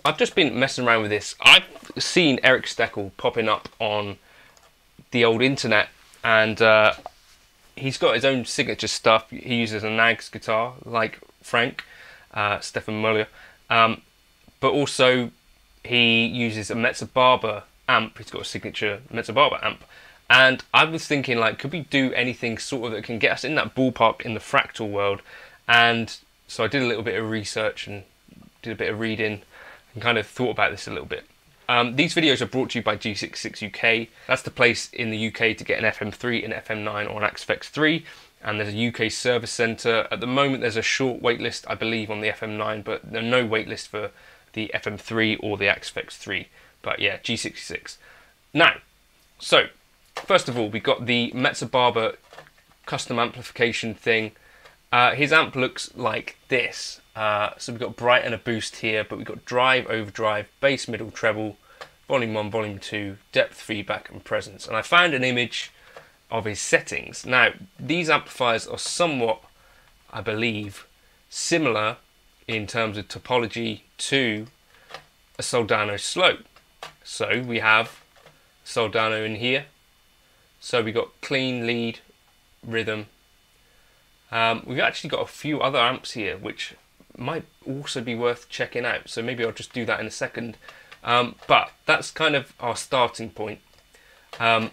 I've just been messing around with this. I've seen Eric Steckel popping up on the old internet, and he's got his own signature stuff. He uses a Nags guitar, like Frank, Stefan Muller, but also he uses a Metzer amp. He's got a signature Metzer amp. And I was thinking, like, could we do anything sort of that can get us in that ballpark in the fractal world? And so I did a little bit of research and did a bit of reading and kind of thought about this a little bit. These videos are brought to you by G66 UK. That's the place in the UK to get an FM3, an FM9 or an XFX3. And there's a UK service centre. At the moment there's a short wait list, I believe, on the FM9, but there's no wait list for the FM3 or the XFX3. But yeah, G66. Now, so first of all, we've got the Metzer custom amplification thing. His amp looks like this. So we've got bright and a boost here, but we've got drive, overdrive, bass, middle, treble, volume 1, volume 2, depth, feedback and presence. And I found an image of his settings. Now, these amplifiers are somewhat, I believe, similar in terms of topology to a Soldano SLO. So we have Soldano in here. So we've got clean, lead, rhythm. We've actually got a few other amps here which might also be worth checking out, so maybe I'll just do that in a second. But that's kind of our starting point. And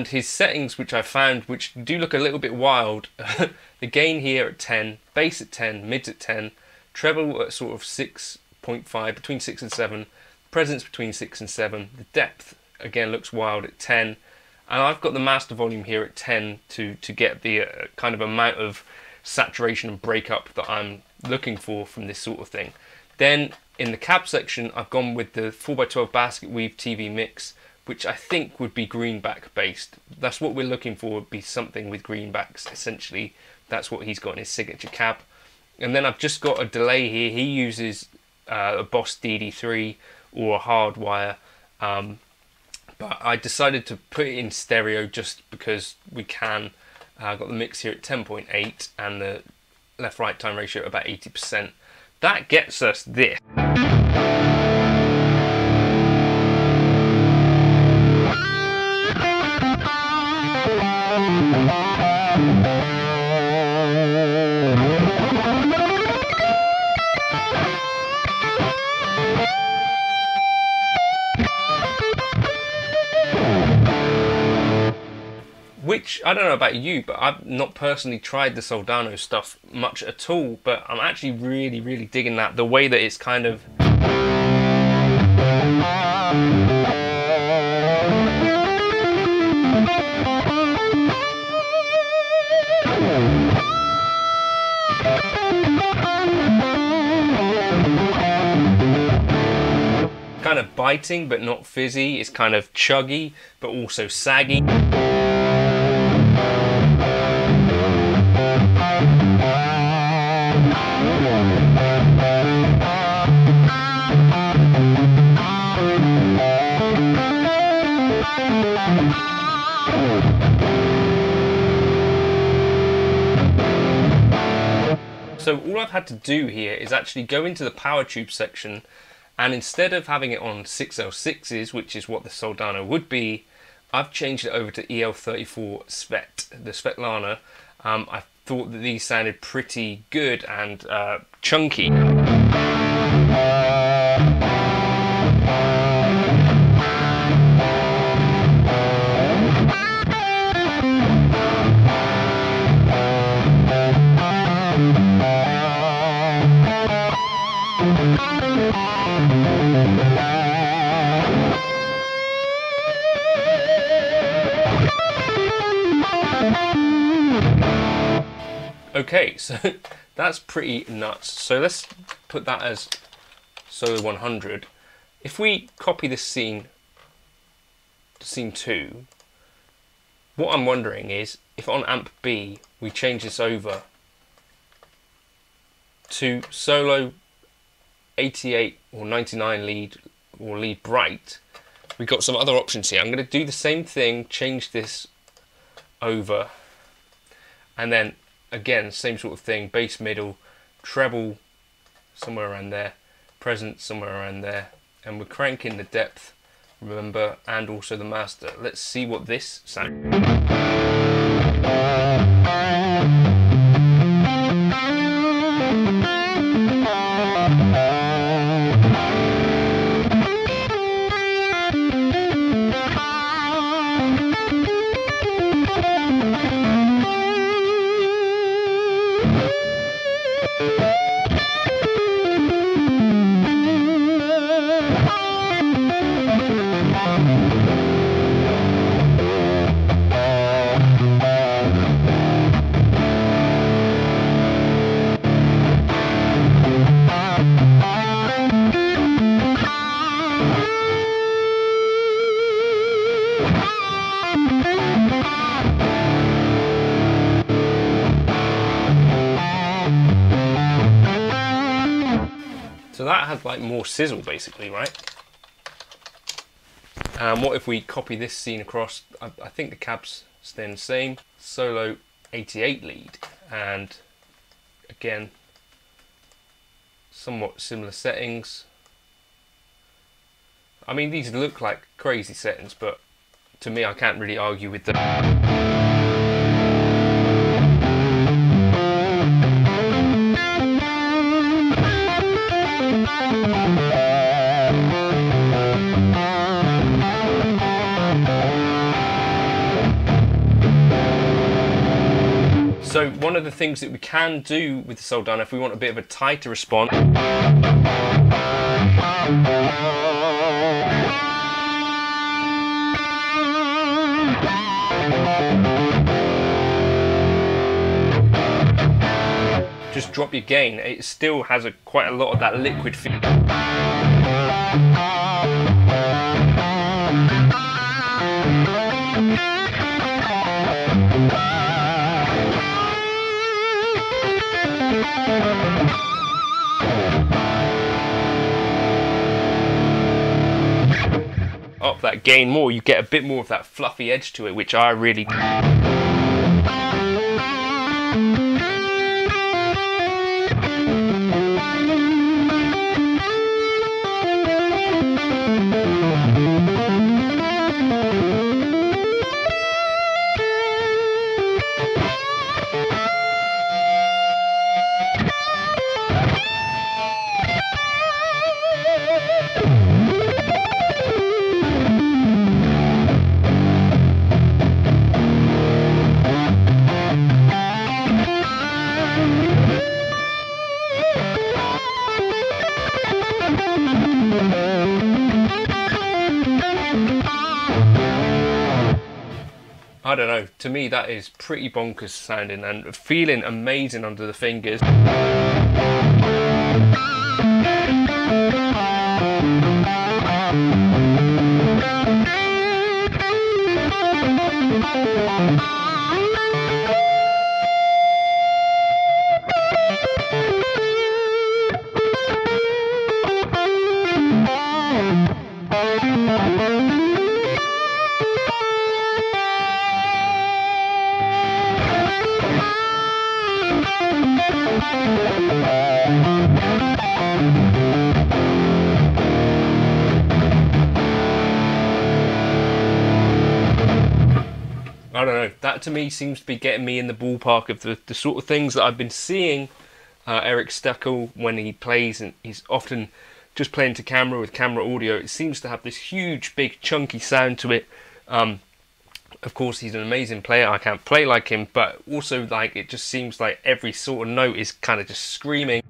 his settings, which I found, which do look a little bit wild. The gain here at 10, bass at 10, mids at 10, treble at sort of 6.5, between 6 and 7, presence between 6 and 7, the depth again looks wild at 10, and I've got the master volume here at 10 to get the kind of amount of saturation and breakup that I'm looking for from this sort of thing. Then in the cab section, I've gone with the 4x12 basket weave TV mix, which I think would be greenback based. That's what we're looking for, would be something with greenbacks, essentially. That's what he's got in his signature cab. And then I've just got a delay here. He uses a Boss DD3 or a hardwire, but I decided to put it in stereo just because we can. I've got the mix here at 10.8 and the left-right time ratio at about 80%. That gets us this. Which, I don't know about you, but I've not personally tried the Soldano stuff much at all, but I'm actually really digging that. The way that it's kind of... kind of biting, but not fizzy. It's kind of chuggy, but also saggy. So all I've had to do here is actually go into the power tube section, and instead of having it on 6L6s, which is what the Soldano would be, I've changed it over to EL34 Svet, the Svetlana. I thought that these sounded pretty good and chunky. Okay, so that's pretty nuts. So let's put that as solo 100. If we copy this scene to scene 2, what I'm wondering is if on amp B we change this over to solo 88 or 99 lead or lead bright, we've got some other options here. I'm going to do the same thing, change this over, and then again, same sort of thing, bass middle, treble somewhere around there, present somewhere around there, and we're cranking the depth, remember, and also the master. Let's see what this sounds. So that had like more sizzle basically, right? What if we copy this scene across? I think the cabs staying the same. Solo 88 lead, and again, somewhat similar settings. I mean, these look like crazy settings, but to me, I can't really argue with them. So one of the things that we can do with the Soldano, if we want a bit of a tighter response, just drop your gain. It still has quite a lot of that liquid feel. Up that gain more, you get a bit more of that fluffy edge to it, which I really... I don't know, to me that is pretty bonkers sounding and feeling amazing under the fingers. I don't know, that to me seems to be getting me in the ballpark of the sort of things that I've been seeing Eric Steckel when he plays, and he's often just playing to camera with camera audio. It seems to have this huge, big, chunky sound to it. Of course, he's an amazing player. I can't play like him, but also like it just seems like every sort of note is kind of just screaming.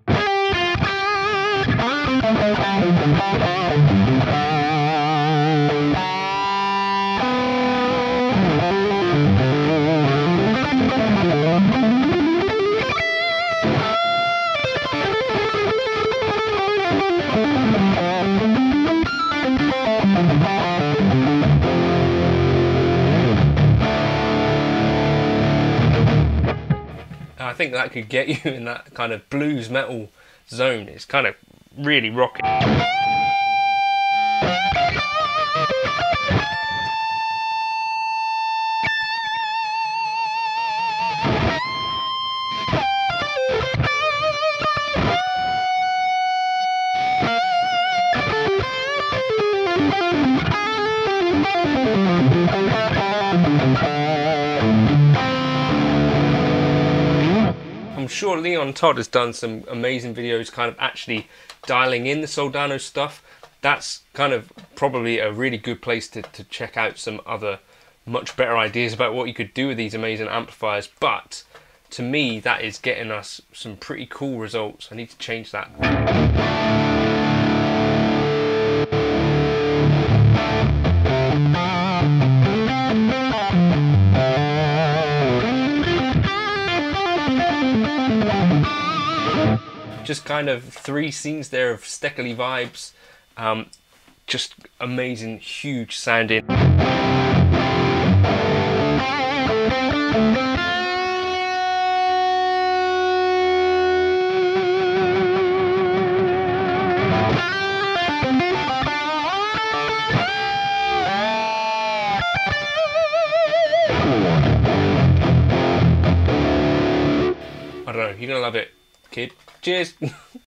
I think that could get you in that kind of blues metal zone. It's kind of really rocking. sure Leon Todd has done some amazing videos kind of actually dialing in the Soldano stuff. That's kind of probably a really good place to check out some other much better ideas about what you could do with these amazing amplifiers. But to me, that is getting us some pretty cool results. I need to change that. Just kind of 3 scenes there of Steckel vibes. Just amazing, huge sounding. I don't know, you're gonna love it, kid. Cheers.